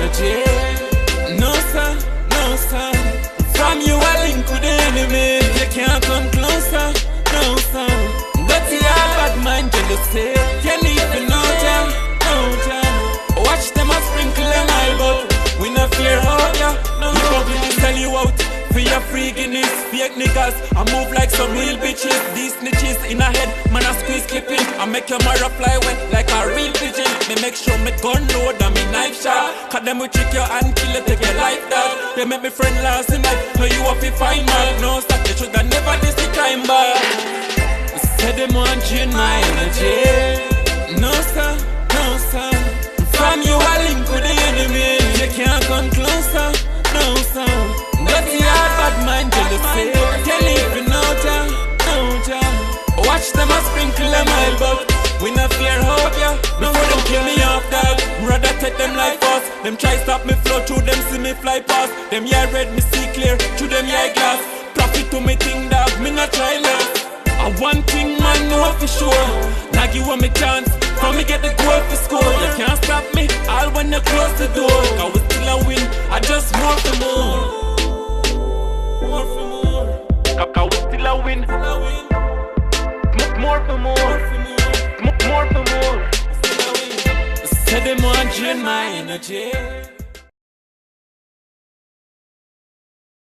energy. No sir, no sir. From you I link to the enemy. You can't come closer, no sir. Dirty heart, bad mind, jealousy. Can't even know jam, no jam. Watch them a sprinkle them eye, but we not fear how ya. We probably sell you out for your freakiness. Fake niggas, I move like some real bitches. These snitches in a head, man I squeeze clipping. I make your mother fly wet like a real pigeon. Me make sure me gun load and me knife sharp. Cause them will trick you and kill you, take your life dog. They make me friend last night, no you have to find man. No stop, they should have never this the crime bar. Say them want drain my energy. No sir, no sir. From you I link with the enemy. You can't come closer, no sir. Dirty heart, bad mind, jealousy. Can't even know jam, no jam. Watch them a sprinkle them eye, but we not fear hope ya. Before them kill me off dog, rather take them life fast. Them try stop me flow through them, see me fly past. Them eye red, me see clear, through them eye glass. Profit to me thing dog, me not try less. I one thing man know for sure. Now give me chance, from me get the goal for score. You can't stop me, all when you close the door. Cause we still a win, I just more for more. More for more. Cause we still a win. More for more. More for more. Say them want drain my energy.